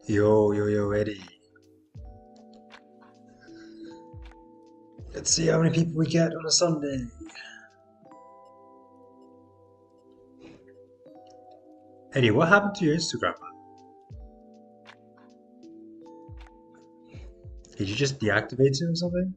Yo, Eddie. Let's see how many people we get on a Sunday. Eddie, what happened to your Instagram, man? Did you just deactivate it or something?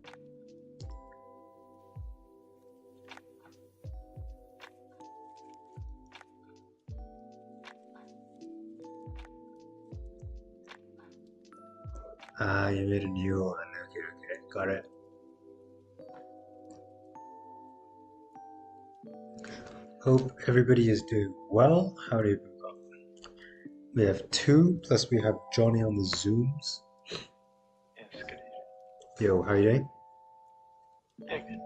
Ah, you made a new one. Okay, got it. Hope everybody is doing well. How do you go? We have two, plus we have Johnny on the Zooms. Yes, good Yo, how are you doing? evening. Yeah, good.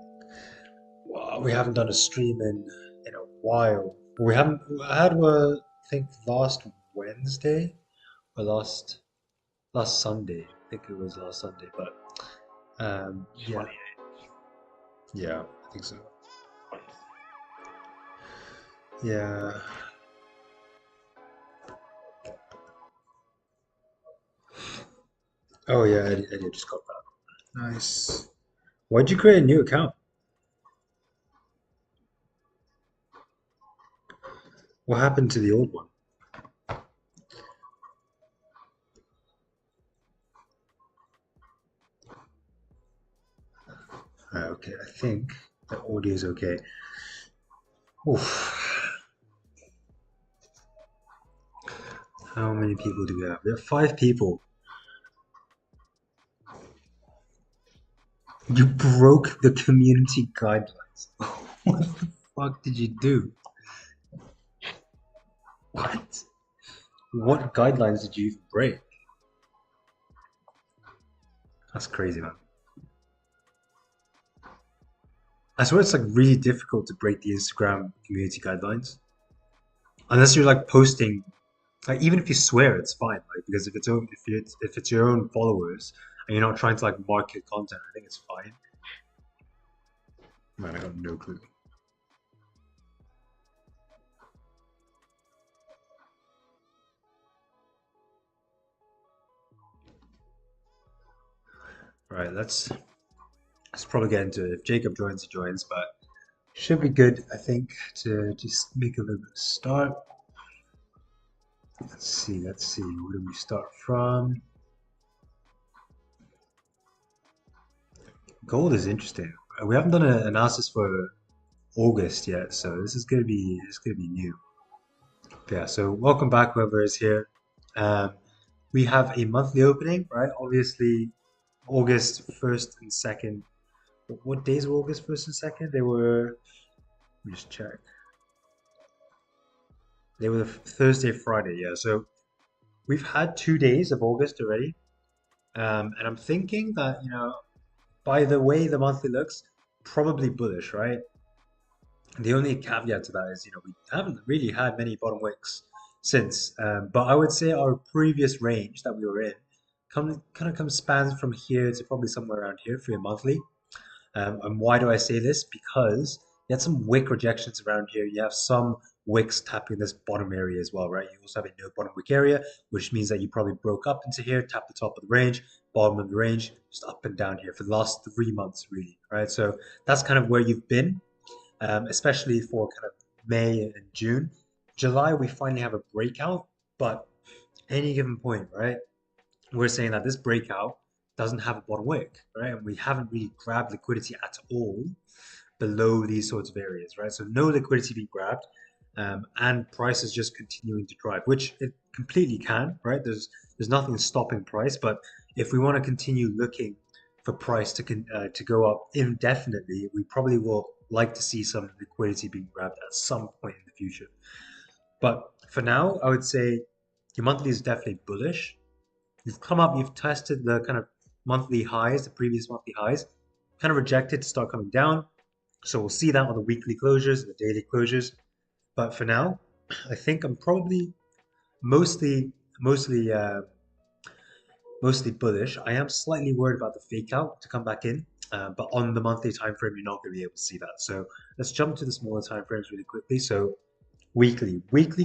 Wow, we haven't done a stream in a while. We haven't. I had I think last Wednesday or last Sunday. I think it was last Sunday, but yeah, 28th yeah, I think so. Wednesday. Yeah. Oh yeah, Eddie just got that. Nice. Why'd you create a new account? What happened to the old one? Okay, I think the audio is okay. Oof. How many people do we have? We have five people. You broke the community guidelines. What the fuck did you do? What? What guidelines did you even break? That's crazy, man. I swear it's like really difficult to break the Instagram community guidelines. Unless you're like posting, like even if you swear, it's fine. Like because if it's your own followers and you're not trying to like market content, I think it's fine. Man, I got no clue. All right, let's probably get into it. If Jacob joins, he joins, but should be good, I think, to just make a little bit of start. Let's see. Where do we start from? Gold is interesting. We haven't done an analysis for August yet, so this is gonna be new. Yeah, so welcome back, whoever is here. Um, we have a monthly opening, right? Obviously, August 1st and 2nd. What days were August 1st and 2nd? Let me just check. They were the Thursday, Friday, yeah. So we've had 2 days of August already. And I'm thinking that, by the way the monthly looks, probably bullish, right? The only caveat to that is, we haven't really had many bottom wicks since. But I would say our previous range that we were in kind of comes spans from here to probably somewhere around here for your monthly. And why do I say this? Because you had some wick rejections around here. You have some wicks tapping this bottom area as well, right? You also have a no bottom wick area, which means that you probably broke up into here, tapped the top of the range, bottom of the range, just up and down here for the last 3 months, really, right? So that's kind of where you've been, especially for kind of May and June. July, we finally have a breakout, but any given point, right? We're saying that this breakout doesn't have a bottom wick, right? And we haven't really grabbed liquidity at all below these sorts of areas, right? So no liquidity being grabbed, and price is just continuing to drive, which it completely can, right? There's nothing stopping price, but if we want to continue looking for price to go up indefinitely, we probably will like to see some liquidity being grabbed at some point in the future. But for now, I would say your monthly is definitely bullish. You've come up, you've tested the kind of monthly highs, the previous monthly highs, kind of rejected to start coming down. So we'll see that on the weekly closures and the daily closures. But for now, I think I'm probably mostly, mostly, uh, mostly bullish. I am slightly worried about the fake out to come back in, but on the monthly time frame, you're not going to be able to see that. So let's jump to the smaller time frames really quickly. So weekly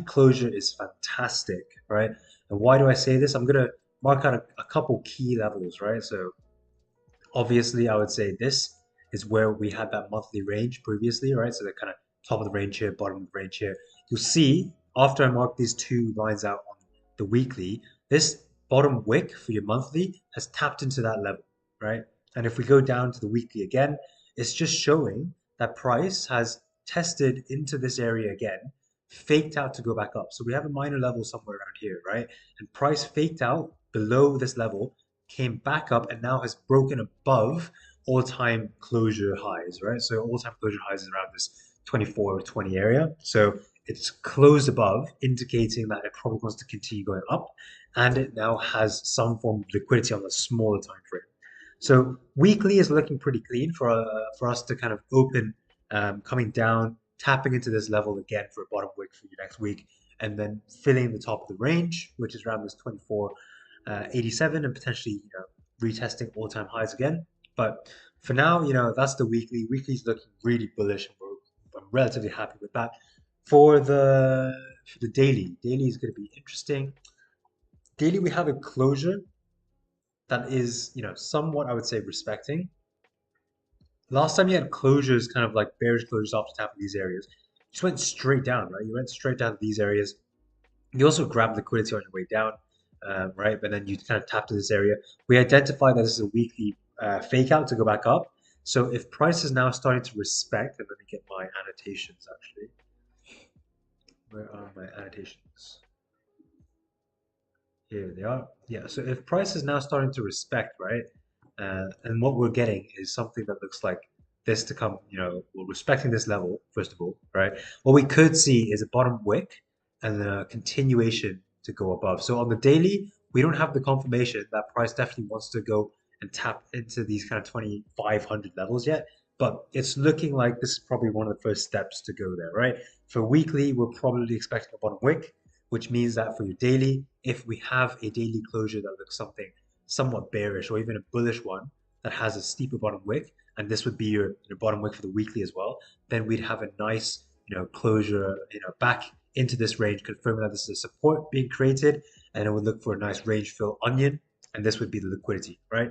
closure is fantastic, right? And why do I say this? I'm gonna mark out a couple key levels, right? So obviously, I would say this is where we had that monthly range previously, right? So the kind of top of the range here, bottom of the range here. You'll see after I mark these two lines out on the weekly, this bottom wick for your monthly has tapped into that level, right? And if we go down to the weekly again, it's just showing that price has tested into this area again, faked out to go back up. So we have a minor level somewhere around here, right? And price faked out below this level, came back up, and now has broken above all-time closure highs, right? So all-time closure highs is around this 24 or 20 area. So it's closed above, indicating that it probably wants to continue going up, and it now has some form of liquidity on the smaller time frame. So weekly is looking pretty clean for us to kind of open, coming down, tapping into this level again for a bottom wick for your next week, and then filling the top of the range, which is around this 24.87, and potentially retesting all-time highs again. But for now, that's the weekly. Weekly's looking really bullish, and I'm relatively happy with that. For the daily is going to be interesting. Daily, we have a closure that is, somewhat, I would say, respecting. Last time you had closures, kind of like bearish closures off the top of these areas, you just went straight down, right? You went straight down to these areas. You also grabbed liquidity on your way down, right? But then you kind of tapped to this area. We identified that this is a weekly fake out to go back up. So if price is now starting to respect, and let me get my annotations actually. Where are my annotations? Here they are. Yeah, so if price is now starting to respect, right? And what we're getting is something that looks like this to come, we're respecting this level, first of all, right? What we could see is a bottom wick and then a continuation to go above. So on the daily, we don't have the confirmation that price definitely wants to go and tap into these kind of 2,500 levels yet, but it's looking like this is probably one of the first steps to go there, right? For weekly, we're probably expecting a bottom wick, which means that for your daily, if we have a daily closure that looks something somewhat bearish or even a bullish one that has a steeper bottom wick, and this would be your bottom wick for the weekly as well, then we'd have a nice, closure, back into this range, confirming that this is a support being created, and it would look for a nice range fill onion, and this would be the liquidity, right?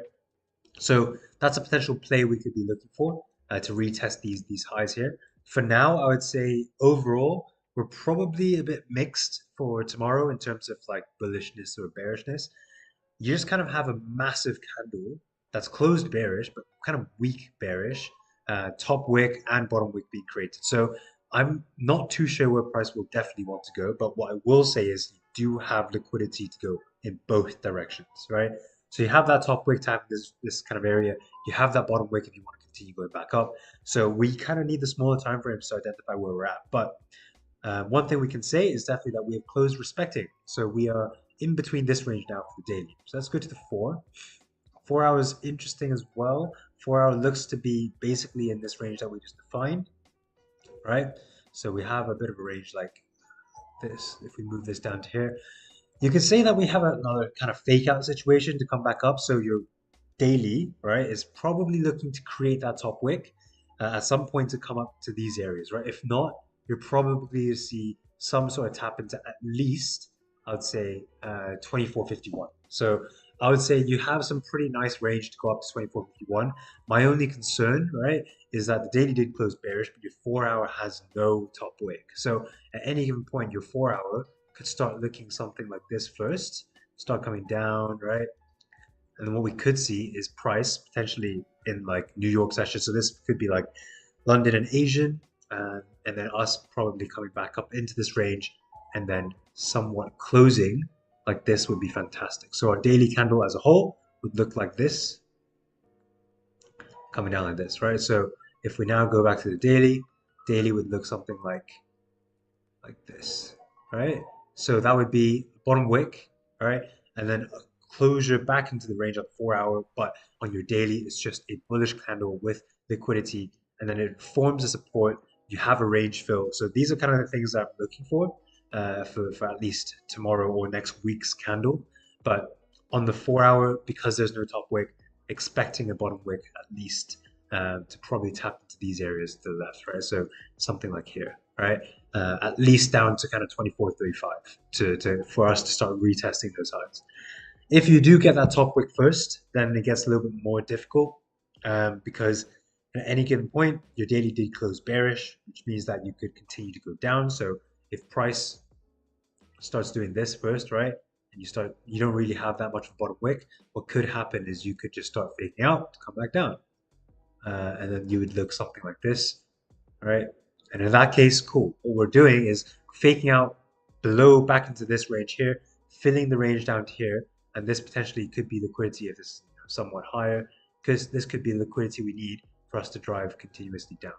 So that's a potential play we could be looking for to retest these highs here. For now, I would say overall, we're probably a bit mixed for tomorrow in terms of like bullishness or bearishness. You just kind of have a massive candle that's closed bearish, but kind of weak bearish, top wick and bottom wick being created. So I'm not too sure where price will definitely want to go, but what I will say is you do have liquidity to go in both directions, right? So you have that top wick tapping this kind of area. You have that bottom wick if you want to continue going back up. So we kind of need the smaller time frames to identify where we're at. But one thing we can say is definitely that we have closed respecting. So we are in between this range now for the daily. So let's go to the 4. 4 hours interesting as well. 4 hour looks to be basically in this range that we just defined, right? So we have a bit of a range like this. If we move this down to here, you can say that we have another kind of fake out situation to come back up. So your daily, right, is probably looking to create that top wick at some point to come up to these areas, right? If not, you're probably to see some sort of tap into at least, I would say, 24.51. So I would say you have some pretty nice range to go up to 24.51. My only concern, right, is that the daily did close bearish, but your 4 hour has no top wick. So at any given point, your 4 hour could start looking something like this first, start coming down, right? And then what we could see is price potentially in like New York session. So this could be like London and Asian, and then us probably coming back up into this range and then somewhat closing like this would be fantastic. So our daily candle as a whole would look like this, coming down like this, right? So if we now go back to the daily would look something like this, right? So that would be bottom wick, right? And then a closure back into the range of 4 hour, but on your daily, it's just a bullish candle with liquidity, and then it forms a support. You have a range fill. So these are kind of the things that I'm looking for at least tomorrow or next week's candle. But on the 4 hour, because there's no top wick, expecting a bottom wick at least to probably tap into these areas to the left, right? So something like here, right? At least down to kind of 24.35 to for us to start retesting those highs. If you do get that top wick first, then it gets a little bit more difficult because at any given point, your daily did close bearish, which means that you could continue to go down. So if price starts doing this first, right, and you don't really have that much of a bottom wick, what could happen is you could just start faking out to come back down. And then you would look something like this, right? And in that case, cool. What we're doing is faking out below back into this range here, filling the range down to here, and this potentially could be liquidity if this is somewhat higher, because this could be liquidity we need for us to drive continuously down,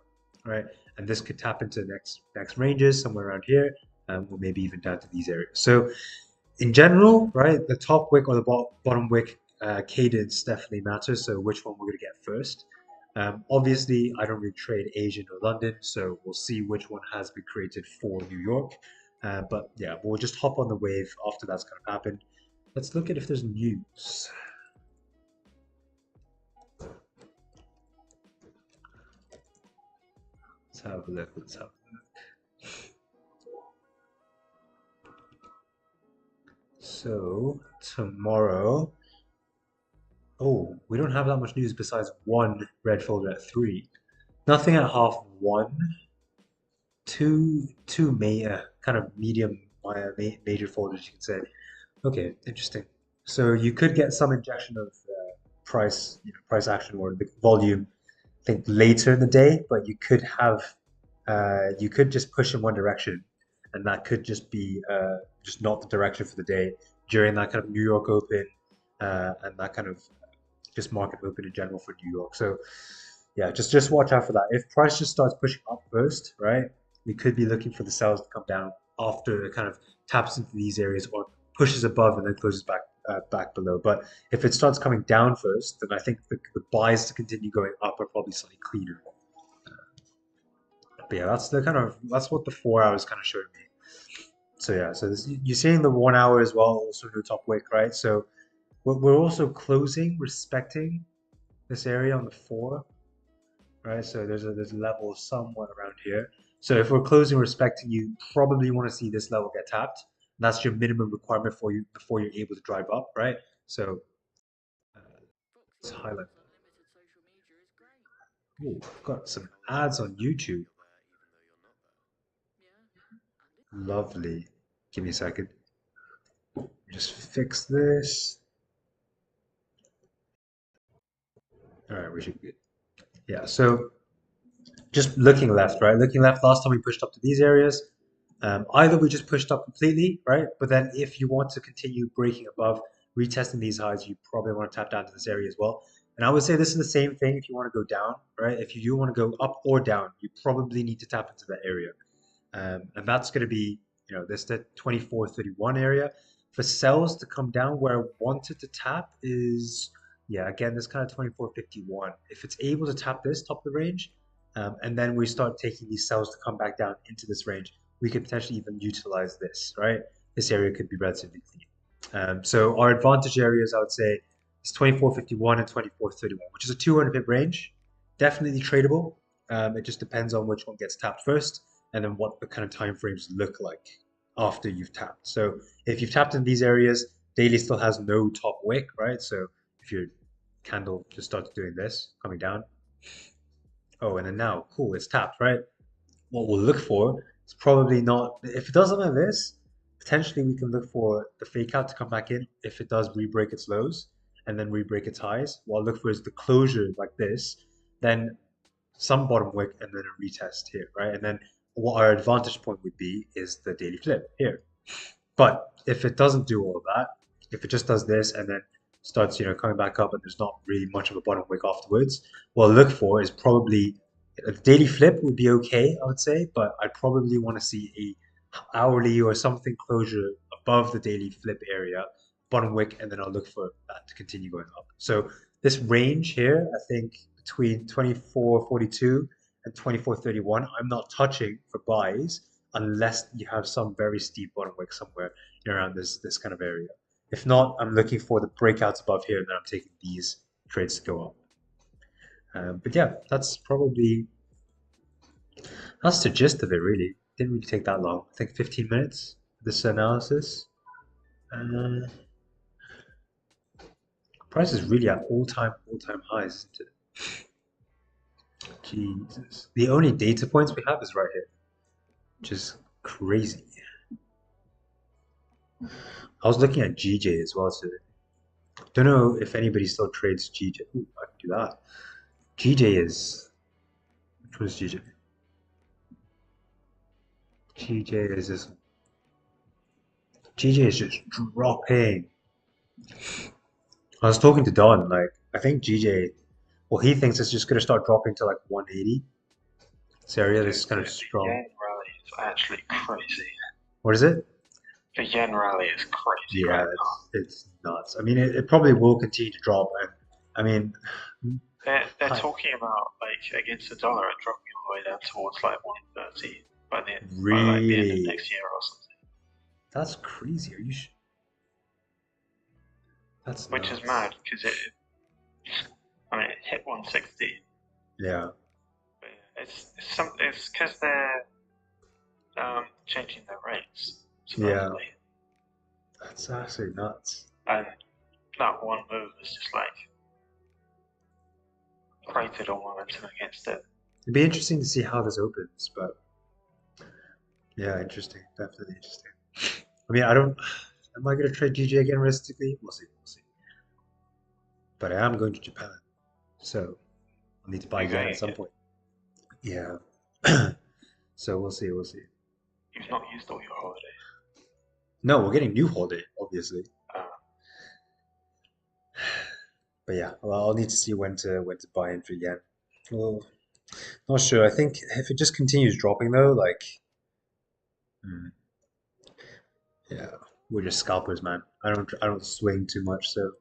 right? And this could tap into next ranges somewhere around here, or maybe even down to these areas. So in general, right, the top wick or the bottom wick cadence definitely matters. So which one we're going to get first. Obviously, I don't really trade Asian or London, so we'll see which one has been created for New York. But yeah, we'll just hop on the wave after that's kind of happened. Let's look at if there's news. Let's have a look. Let's have a look. So tomorrow, oh, we don't have that much news besides one red folder at 3. Nothing at half 1. Two kind of medium major folders, you could say. Okay, interesting. So you could get some injection of price, price action or the volume, I think later in the day, but you could just push in one direction, and that could just be just not the direction for the day during that kind of New York Open and that kind of just market open in general for New York. So yeah, just watch out for that. If price just starts pushing up first, right, we could be looking for the sells to come down after it kind of taps into these areas or pushes above and then closes back below. But if it starts coming down first, then I think the buys to continue going up are probably slightly cleaner. But yeah, that's what the 4 hours kind of showed me. So yeah, so you're seeing the 1 hour as well, also no top wick, right? So we're also closing, respecting this area on the 4, right? So there's a level somewhat around here. So if we're closing respecting, you probably want to see this level get tapped. That's your minimum requirement for you before you're able to drive up, right? So uh, let's highlight. Oh, I've got some ads on YouTube. Lovely. Give me a second. Just fix this. All right, we should be good. Yeah. So just looking left, right? Looking left. Last time we pushed up to these areas. Either we just pushed up completely, right? But then if you want to continue breaking above, retesting these highs, you probably want to tap down to this area as well. And I would say this is the same thing if you want to go down, right? If you do want to go up or down, you probably need to tap into that area. And that's going to be, this the 24.31 area. For sells to come down where I wanted to tap is, yeah, again, this kind of 24.51. If it's able to tap this top of the range, and then we start taking these sells to come back down into this range, we could potentially even utilize this, right? This area could be relatively clean. So our advantage areas, I would say, is 24.51 and 24.31, which is a 200 pip range. Definitely tradable. It just depends on which one gets tapped first and then what the kind of time frames look like after you've tapped. So if you've tapped in these areas, daily still has no top wick, right? So if your candle just starts doing this, coming down, oh, and then now, cool, it's tapped, right? What we'll look for is probably not, if it does something like this, potentially we can look for the fake out to come back in if it does re-break its lows and then re-break its highs. What I'll look for is the closure like this, then some bottom wick and then a retest here, right? And then what our advantage point would be is the daily flip here. But if it doesn't do all of that, if it just does this and then starts, coming back up and there's not really much of a bottom wick afterwards, what I'll look for is probably a daily flip would be okay, I would say, but I'd probably want to see a hourly or something closure above the daily flip area, bottom wick, and then I'll look for that to continue going up. So this range here, I think between 24.42 and 24.31, I'm not touching for buys unless you have some very steep bottom wick somewhere around this kind of area. If not, I'm looking for the breakouts above here, and then I'm taking these trades to go up. But yeah, that's the gist of it, really. Didn't really take that long. I think 15 minutes for this analysis. Uh, Price is really at all-time highs, isn't it? Jesus. The only data points we have is right here, which is crazy. I was looking at GJ as well today. Don't know if anybody still trades GJ. Ooh, I can do that. GJ is, which was GJ? GJ is this. GJ is just dropping. I was talking to Don, like, I think GJ, well, he thinks it's just going to start dropping to like 180. This area Dude, is kind the of strong. yen rally is actually crazy. What is it? The yen rally is crazy Yeah, right now. it's nuts. I mean, it probably will continue to drop. And I mean, They're I, talking about like against the dollar it dropping all the way down towards like 130 by like the end of really, next year or something. that's crazy. Are you? That's Which is nuts. mad because it hit 160. Yeah, But yeah, it's because they're changing their rates yeah, supposedly, that's actually nuts. and that one move is just like created all momentum against it. It'd be interesting to see how this opens, but yeah, interesting. Definitely interesting. I mean, I don't. Am I going to trade GJ again realistically? We'll see. We'll see. But I am going to Japan, so I'll need to buy You're yen going at some again. point. Yeah. So we'll see. We'll see. You've not used all your holiday. No, we're getting new holiday, obviously. Uh, But yeah, well, I'll need to see when to buy in for yen. Well, not sure. I think if it just continues dropping though, like, hmm, yeah, we're just scalpers, man. I don't swing too much, so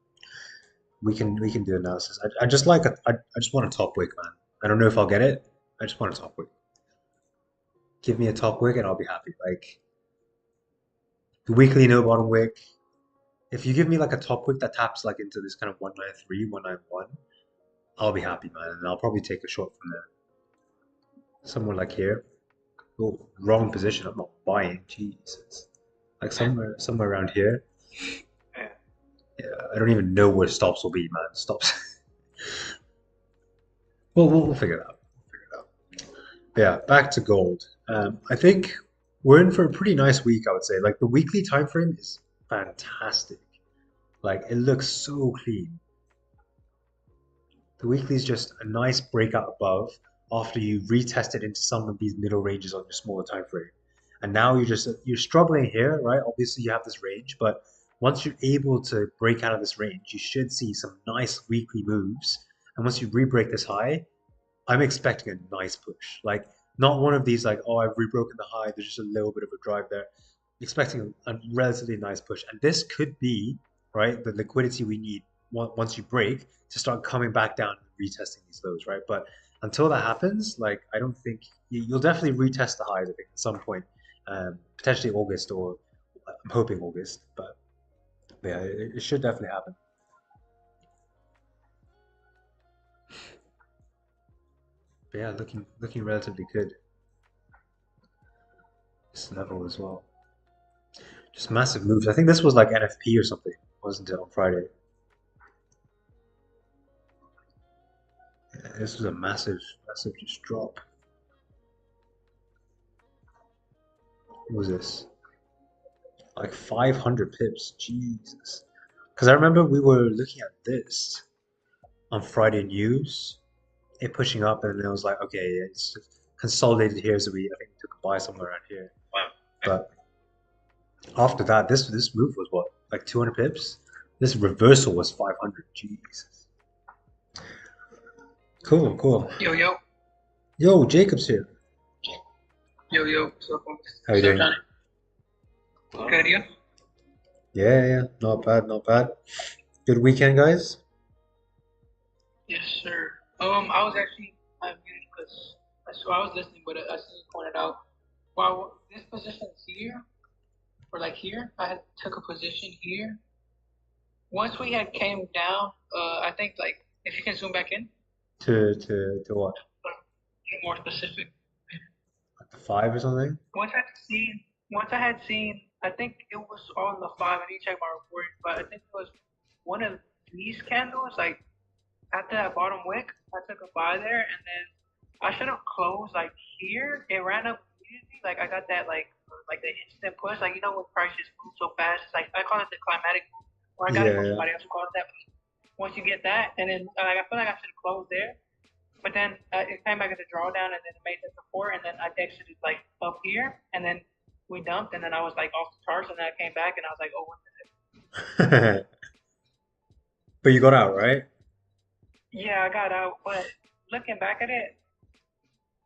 we can do analysis. I just like I just want a top wick, man. I don't know if I'll get it. I just want a top wick. Give me a top wick and I'll be happy. Like the weekly no bottom wick. If you give me like a top wick that taps like into this kind of 193, 191, I'll be happy, man. And I'll probably take a short from there. Somewhere like here. Oh, wrong position. I'm not buying. Jesus. Like somewhere around here. yeah. Yeah, I don't even know where stops will be, man. Stops. Well, we'll figure it out. We'll figure it out. But yeah, back to gold. I think we're in for a pretty nice week, I would say. Like the weekly time frame is fantastic. Like it looks so clean. The weekly is just a nice breakout above after you retest it into some of these middle ranges on your smaller time frame. And now you're struggling here, right? Obviously you have this range, but once you're able to break out of this range, you should see some nice weekly moves. And once you re-break this high, I'm expecting a nice push. Like not one of these like, oh, I've rebroken the high, there's just a little bit of a drive there. Expecting a relatively nice push. And this could be, right, the liquidity we need once you break to start coming back down and retesting these lows, right? But until that happens, like I don't think you'll definitely retest the highs, I think, at some point. Potentially August or I'm hoping August, but yeah, it should definitely happen. But yeah, looking relatively good. This level as well. Just massive moves. I think this was like NFP or something, wasn't it, on Friday? Yeah, this was a massive just drop. What was this? Like 500 pips. Jesus. Because I remember we were looking at this on Friday news, it pushing up, and it was like, okay, it's consolidated here, so I think we took a buy somewhere around here. But after that, this move was what, like 200 pips? This reversal was 500. Jesus. Cool, cool. Yo, yo, Yo, Jacob's here. yo. So, How you so doing? Johnny, good you? Yeah, not bad, not bad. Good weekend, guys. Yes, sir. I was actually muted because I was listening, but I see you pointed out. Wow, this position here, or like here, I had took a position here. Once we had came down, I think like if you can zoom back in, To what? get more specific. Like the five or something? Once I had seen, I think it was on the 5. I need to check my report, but I think it was one of these candles, like after that bottom wick, I took a buy there, and then I should have closed like here. It ran up immediately. Like I got that like the instant push. Like when prices move so fast, it's like I call it the climatic move, or I got it from Yeah. somebody else who calls it that. Once you get that, and then like I feel like I should have closed there, but then it came back as a drawdown, and then it made the support, and then I exited like up here, and then we dumped, and then I was like off the charts, and then I came back, and I was like, oh, what the heck? But you got out, right? Yeah, I got out, but looking back at it,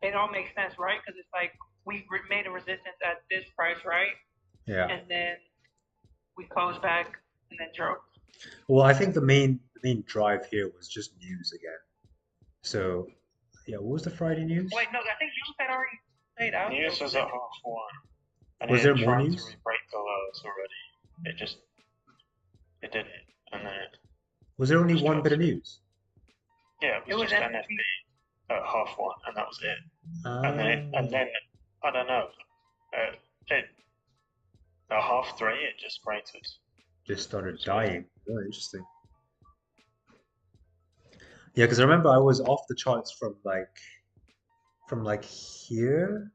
it all makes sense, right? Because it's like we made a resistance at this price, right? Yeah. And then we closed back and then drove. Well, I think the main drive here was just news again. So, yeah, what was the Friday news? Wait, no, I think you had already stayed out. News was at half one, and Was it there had more tried news? to re-break the lows already. It did it, and then Was there only just one dropped bit of through. news? Yeah, it was just NFP at half one, and that was it. And then I don't know. At half three, it just rated. Just started dying. Very interesting. Yeah, because I remember I was off the charts from here.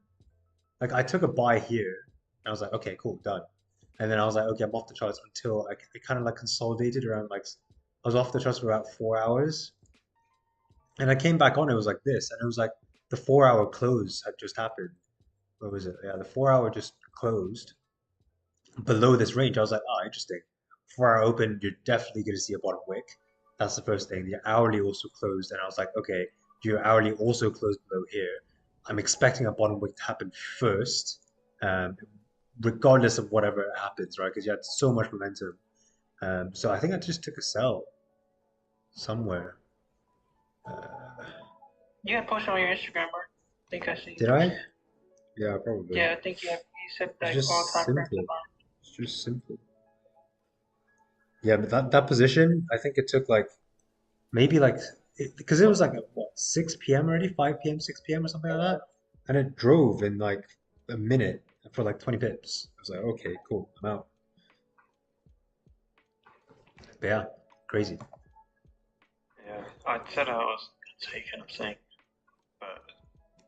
Like I took a buy here, and I was like, okay, cool, done. And then I was like, okay, I'm off the charts until it kind of like consolidated around like I was off the charts for about 4 hours, and I came back on. It was like this, and it was like the 4 hour close had just happened. What was it? Yeah, the 4 hour just closed below this range. I was like, oh, interesting. 4 hour open, you're definitely going to see a bottom wick. That's the first thing. The hourly also closed, and I was like, okay, your hourly also closed below here. I'm expecting a bottom wick to happen first, um, regardless of whatever happens, right? Because you had so much momentum. So I think I just took a sell somewhere. You had posted on your Instagram, right? I think I see. Did I? Yeah, probably. Yeah, I think you said It's like all just time frames simple. are. It's just simple. Yeah, but that position, I think it took like maybe like because it was like what 6 p.m. already, 5 p.m., 6 p.m. or something like that, and it drove in like a minute for like 20 pips. I was like, okay, cool, I'm out. But yeah, crazy. Yeah, I said I was taking a thing, but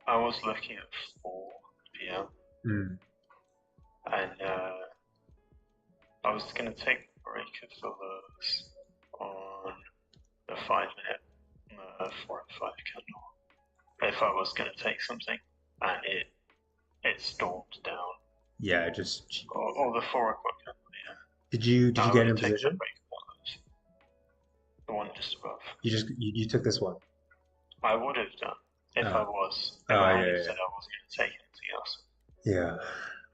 I was looking at 4 p.m. Mm. and I was gonna take a break of the lows on the 5 minute 4 and 5 candle if I was gonna take something, and it stormed down. Yeah, just Or the 4 o'clock candle. Yeah. did you get in position? The one just above. You took this one. I would have done if I was. If Oh, I yeah, hadn't yeah. said I wasn't going to take anything else. Yeah.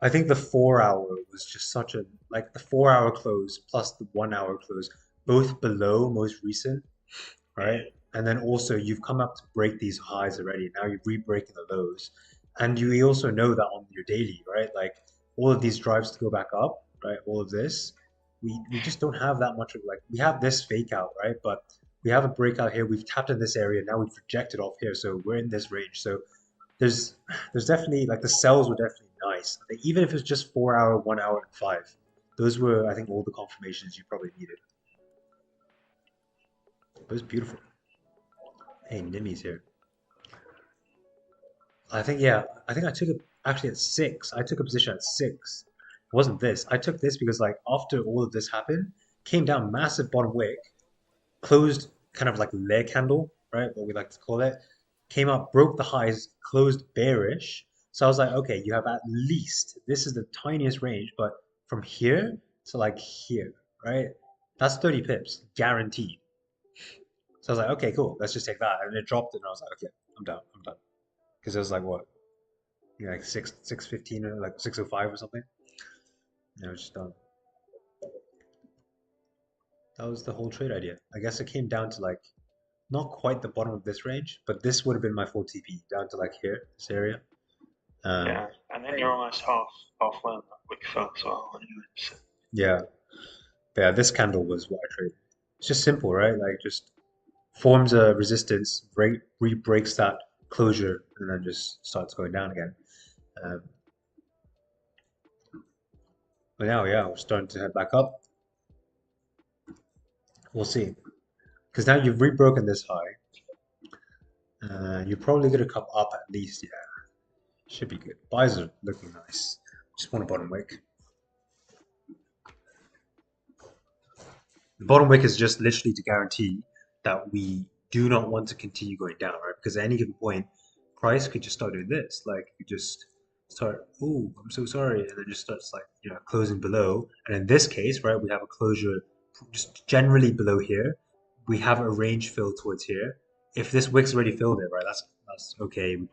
I think the 4 hour was just such a like the 4 hour close plus the 1 hour close, both below most recent, right? And then also you've come up to break these highs already. Now you're re-breaking the lows. And you also know that on your daily, right? Like all of these drives to go back up, right? All of this. We just don't have that much of like we have this fake out, right? But we have a breakout here. We've tapped in this area. Now we've rejected off here. So we're in this range. So there's there's definitely like the sells were definitely nice. Like, even if it's just 4 hour, 1 hour, and five. Those were I think all the confirmations you probably needed. But it's beautiful. Hey, Nimi's here. I think yeah, I think I took it actually at six. I took a position at six. It wasn't this. I took this because like after all of this happened, came down massive bottom wick, closed kind of like leg candle, right? What we like to call it. Came up, broke the highs, closed bearish. So I was like, okay, you have at least this is the tiniest range, but from here to like here, right? That's 30 pips, guaranteed. So I was like, okay, cool, let's just take that. And it dropped it, and I was like, okay, I'm done, I'm done. Because it was like what, like 6:15 or like 6:05 or something. And I was just done. That was the whole trade idea. I guess it came down to like not quite the bottom of this range, but this would have been my full TP down to like here, this area. Yeah, and then you're almost halfway on that wick fell as well. Anyway, yeah. But yeah, this candle was what I traded. It's just simple, right? Like just forms a resistance, re-breaks that closure, and then just starts going down again. Um, but now, yeah, we're starting to head back up. We'll see. Because now you've rebroken this high. You're probably going to come up at least. Yeah, should be good. Buys are looking nice. Just want a bottom wick. The bottom wick is just literally to guarantee that we do not want to continue going down, right? Because at any given point, price could just start doing this. Like, you just start, oh, I'm so sorry. And then just starts like, closing below. And in this case, right, we have a closure just generally below here. We have a range fill towards here. If this wick's already filled it, right, that's okay. We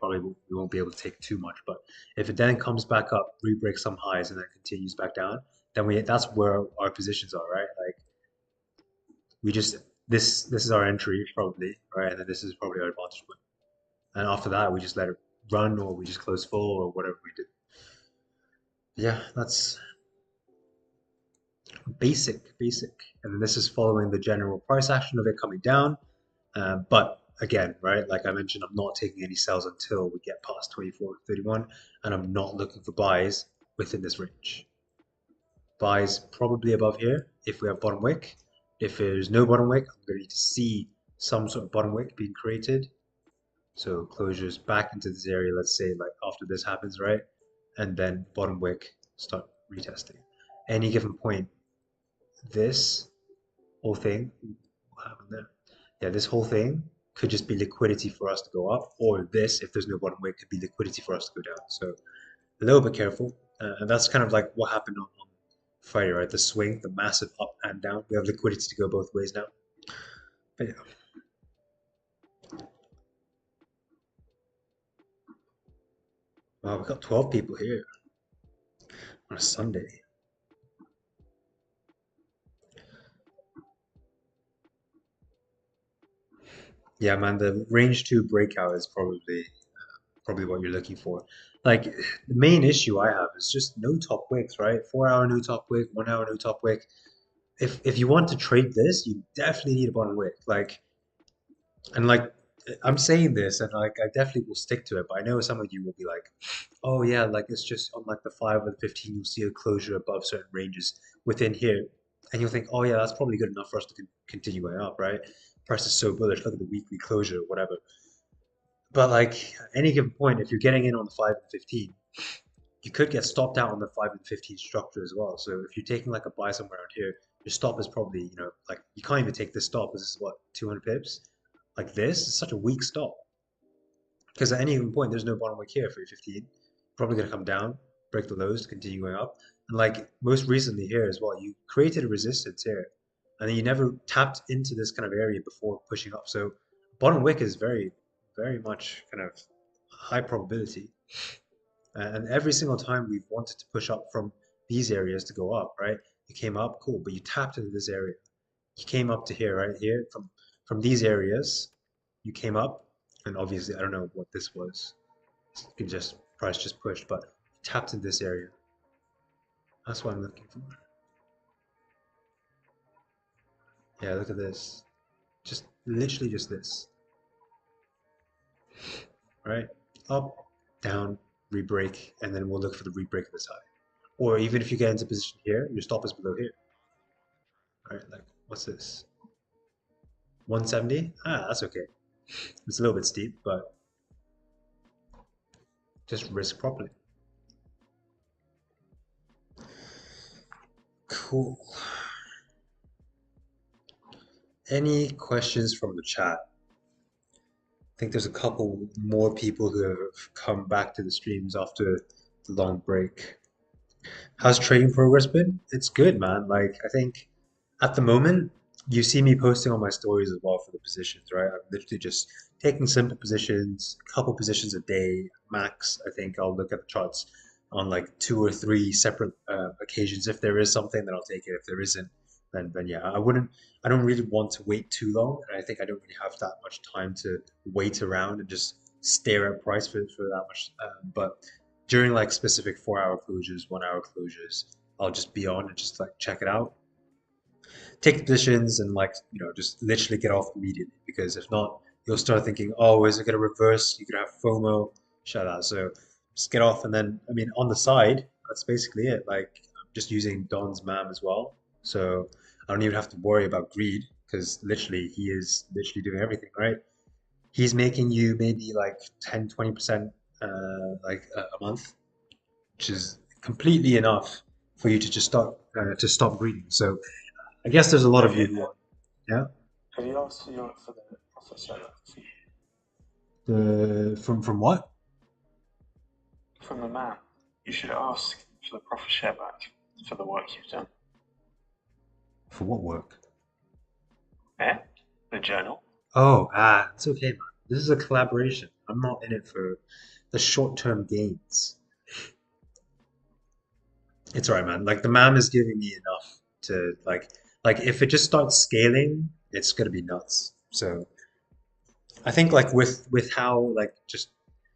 won't be able to take too much. But if it then comes back up, re-breaks some highs, and then continues back down, then that's where our positions are, right? Like, we just this is our entry probably, right? And then this is probably our advantage point. And after that, we just let it run, or we just close full, or whatever we did. Yeah, that's basic. And then this is following the general price action of it coming down. But again, right, like I mentioned, I'm not taking any sells until we get past 24.31, and I'm not looking for buys within this range. Buys probably above here if we have bottom wick. If there's no bottom wick, I'm going to need to see some sort of bottom wick being created. So closures back into this area, let's say like after this happens, right? And then bottom wick, start retesting. Any given point, this whole thing, what happened there? Yeah, this whole thing could just be liquidity for us to go up, or this, if there's no bottom wick, could be liquidity for us to go down. So a little bit careful. And that's kind of like what happened on Friday, right? The swing, the massive up and down. We have liquidity to go both ways now. But yeah. Wow, we got 12 people here on a Sunday. Yeah, man, the range 2 breakout is probably what you're looking for. Like, the main issue I have is just no top wicks, right? 4 hour no top wick, 1 hour no top wick. If you want to trade this, you definitely need a bottom wick. And like I'm saying this, and like I definitely will stick to it, but I know some of you will be like, oh yeah, like it's just on like the 5 or the 15, you'll see a closure above certain ranges within here, and you'll think, oh yeah, that's probably good enough for us to continue going up, right? Price is so bullish, look at the weekly closure, whatever. But like at any given point, if you're getting in on the 5 and 15, you could get stopped out on the 5 and 15 structure as well. So if you're taking like a buy somewhere around here, your stop is probably, like you can't even take this stop. This is what, 200 pips? Like this is such a weak stop. Because at any given point, there's no bottom wick here for your 15. Probably going to come down, break the lows, continue going up. And like most recently here as well, you created a resistance here. And then you never tapped into this kind of area before pushing up. So bottom wick is very much kind of high probability. And every single time we've wanted to push up from these areas to go up, right? You came up, cool, but you tapped into this area. You came up to here, right here, from these areas, you came up, and obviously I don't know what this was. You just price just pushed, but tapped in this area. That's what I'm looking for. Yeah, look at this. Just literally just this. Right? Up, down, re-break, and then we'll look for the re-break of this high. Or even if you get into position here, your stop is below here. Right? Like, what's this? 170? Ah, that's okay. It's a little bit steep, but just risk properly. Cool. Any questions from the chat? I think there's a couple more people who have come back to the streams after the long break. How's trading progress been? It's good, man. Like, I think at the moment, you see me posting on my stories as well for the positions, right? I'm literally just taking simple positions, a couple positions a day max. I think I'll look at the charts on like 2 or 3 separate occasions. If there is something, then I'll take it. If there isn't, then yeah, I don't really want to wait too long. And I think I don't really have that much time to wait around and just stare at price for that much. But during like specific 4 hour closures, 1 hour closures, I'll just be on and just like check it out, take the positions, and like just literally get off immediately, because if not, you'll start thinking, oh, is it going to reverse? You could have FOMO. Shut up. So just get off, and then I mean on the side, that's basically it. Like I'm just using Don's MAM as well, so I don't even have to worry about greed. because literally he is literally doing everything, right? He's making you maybe like 10, 20% like a month, which is completely enough for you to just stop greeting. So I guess there's a lot of you who are, yeah. Have you asked for the profit share fee From what? from the man? You should ask for the profit share back for the work you've done. For what work? Eh? The journal? Oh, it's okay, man. This is a collaboration. I'm not in it for the short-term gains. It's all right, man. Like the MAM is giving me enough to like if it just starts scaling, it's gonna be nuts. So I think like with how like just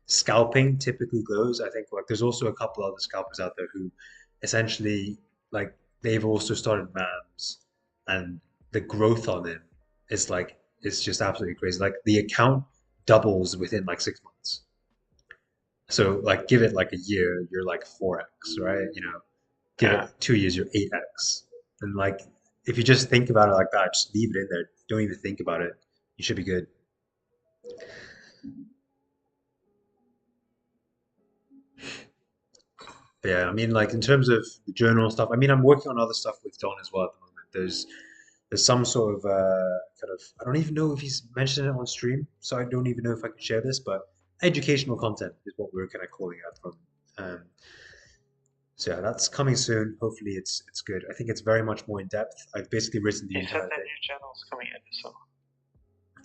scalping typically goes, I think like there's also a couple other scalpers out there who essentially like they've also started MAMs and the growth on it is like it's just absolutely crazy. Like the account doubles within like 6 months. So like give it like a year, you're like 4x, right? Give it Yeah. 2 years, you're 8x. And like if you just think about it like that, just leave it in there. Don't even think about it. You should be good. But yeah, I mean, like in terms of the journal stuff, I mean, I'm working on other stuff with Don as well at the moment. There's some sort of kind of I don't even know if he's mentioned it on stream, so I don't even know if I can share this, but educational content is what we're kind of calling it at the moment. So yeah, that's coming soon. Hopefully, it's good. I think it's very much more in depth. I've basically written the He said entire that thing. new journal's coming in the summer.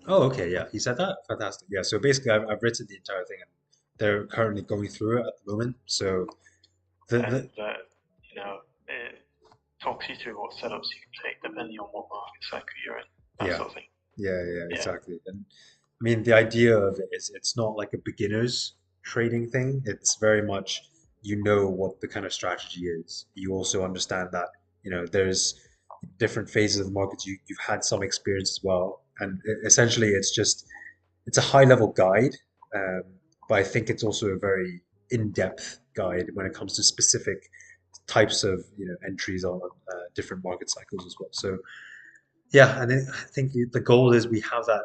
Oh, okay, yeah, he said that. Fantastic. Yeah, so basically, I've written the entire thing, and they're currently going through it at the moment. So the And you know, it talks you through what setups you can take depending on what market cycle you're in, that yeah, sort of thing. yeah, Yeah. exactly. And I mean, the idea of it is it's not like a beginner's trading thing. It's very much you know what the kind of strategy is. You also understand that, there's different phases of the markets. You've had some experience as well. And essentially, it's a high level guide, um, but I think it's also a very in-depth guide when it comes to specific types of, entries on different market cycles as well. So yeah, and I think the goal is we have that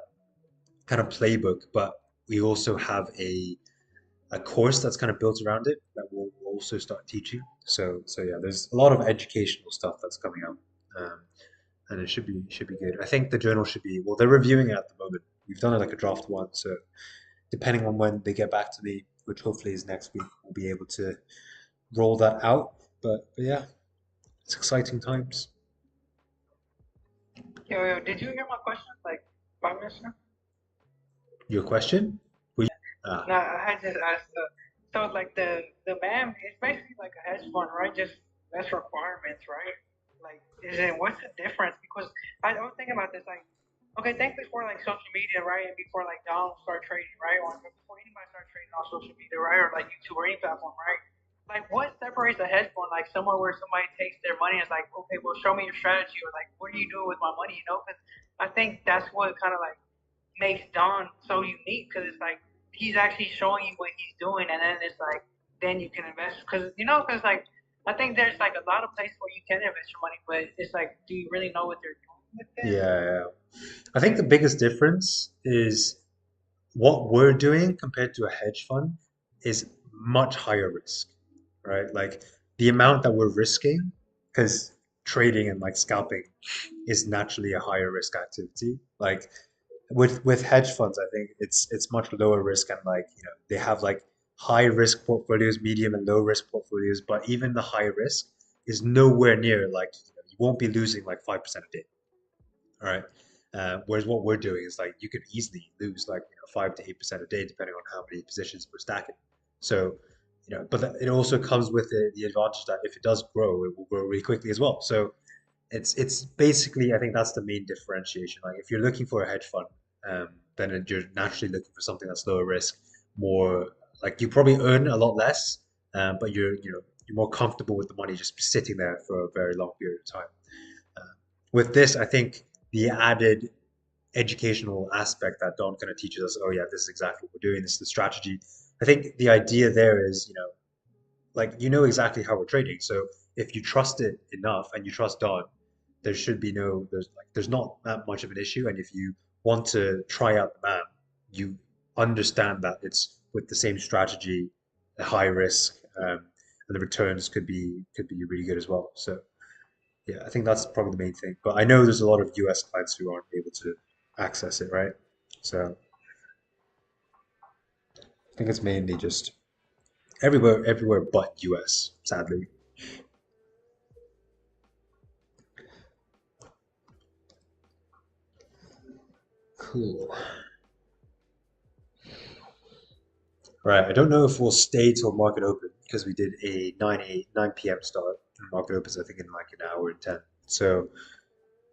kind of playbook, but we also have a course that's kind of built around it that we'll also start teaching. So yeah, there's a lot of educational stuff that's coming out, and it should be good. I think the journal should be well. They're reviewing it at the moment. We've done it like a draft one, so depending on when they get back to me, which hopefully is next week, we'll be able to roll that out. But yeah, it's exciting times. Yo, did you hear my question? Like 5 minutes ago? Your question? No, I had just asked. So like the BAM is basically like a hedge fund, right? Just less requirements, right? Like, is it what's the difference? Because I was thinking about this. Like, okay, think before like social media, right? And before like Donald start trading, right? Or before anybody start trading on social media, right? Or like YouTube or any platform, right? Like, what separates a hedge fund? Like somewhere where somebody takes their money and is like, okay, well, show me your strategy, or like, what are you doing with my money? You know, because I think that's what kind of like makes Don so unique because it's like he's actually showing you what he's doing, and then it's like then you can invest because like I think there's like a lot of places where you can invest your money, but it's like do you really know what they're doing with it? Yeah, I think the biggest difference is what we're doing compared to a hedge fund is much higher risk, right? Like the amount that we're risking, because trading and like scalping is naturally a higher risk activity. Like with hedge funds, I think it's much lower risk and like they have like high risk portfolios, medium and low risk portfolios, but even the high risk is nowhere near like you won't be losing like 5% a day. All right. Whereas what we're doing is like you could easily lose like 5 to 8% a day depending on how many positions we're stacking. So, but it also comes with the advantage that if it does grow, it will grow really quickly as well. So it's basically I think that's the main differentiation. Like if you're looking for a hedge fund, then you're naturally looking for something that's lower risk, more like you probably earn a lot less, but you're more comfortable with the money just sitting there for a very long period of time. Uh, with this, I think the added educational aspect that Don kind of teaches us, oh yeah, this is exactly what we're doing, this is the strategy. I think the idea there is, like exactly how we're trading. So if you trust it enough and you trust Don, there should be there's not that much of an issue. And if you want to try out the man, you understand that it's with the same strategy, a high risk, and the returns could be really good as well. So yeah, I think that's probably the main thing. But I know there's a lot of US clients who aren't able to access it, right? So I think it's mainly just everywhere but US, sadly. Cool. Right. I don't know if we'll stay till market open because we did a 9 p.m. start. And market opens, I think, in like an hour and 10. So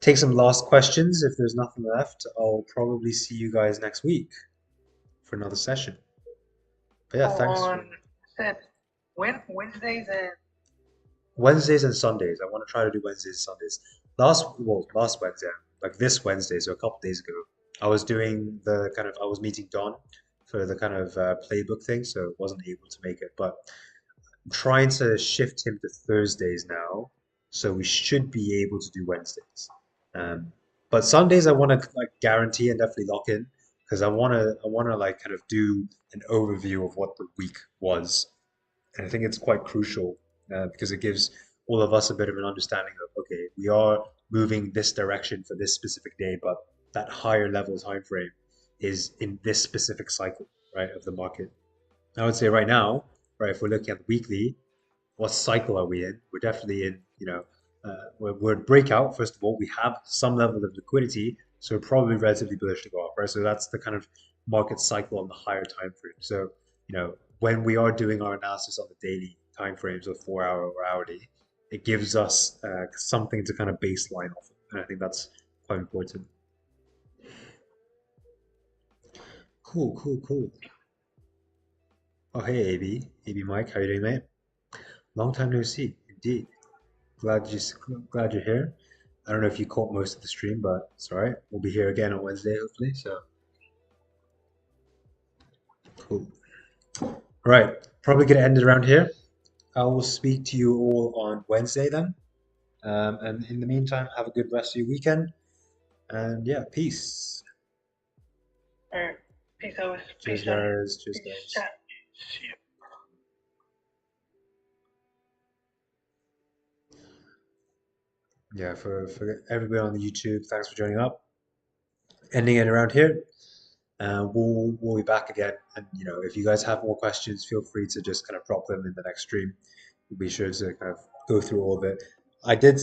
take some last questions. If there's nothing left, I'll probably see you guys next week for another session. But yeah, thanks. On said Wednesdays and Wednesdays and Sundays. I want to try to do Wednesdays and Sundays. Last Wednesday, like this Wednesday, so a couple days ago, I was doing I was meeting Don for the kind of playbook thing, so wasn't able to make it. But I'm trying to shift him to Thursdays now, so we should be able to do Wednesdays. But Sundays I want to like guarantee and definitely lock in because I want to like kind of do an overview of what the week was, and I think it's quite crucial because it gives all of us a bit of an understanding of, okay, we are moving this direction for this specific day, but that higher level time frame is in this specific cycle, right, of the market. I would say right now, right, if we're looking at the weekly, what cycle are we in? We're definitely in, we're at breakout. First of all, we have some level of liquidity, so we're probably relatively bullish to go up, right? So that's the kind of market cycle on the higher time frame. So, when we are doing our analysis on the daily time frames of 4 hour or hourly, it gives us something to kind of baseline off of, and I think that's quite important. Cool, cool, cool. Oh, hey, AB Mike, how you doing, mate? Long time no see, indeed. Glad you glad you're here. I don't know if you caught most of the stream, but it's all right. We'll be here again on Wednesday, hopefully. So cool. All right, probably gonna end it around here. I will speak to you all on Wednesday then. And in the meantime, have a good rest of your weekend. And yeah, peace. or peace out. Cheers, Peace out. guys. Cheers, Peace guys. chat. See ya. Yeah, for everybody on the YouTube, thanks for joining up. Ending it around here. We'll be back again. And if you guys have more questions, feel free to just kind of drop them in the next stream. We'll be sure to kind of go through all of it. I did,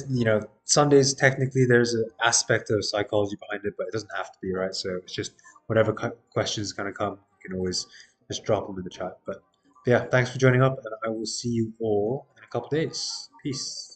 Sundays technically there's an aspect of psychology behind it, but it doesn't have to be, right? So it's just whatever questions kind of come, you can always just drop them in the chat. But yeah, thanks for joining up, and I will see you all in a couple days. Peace.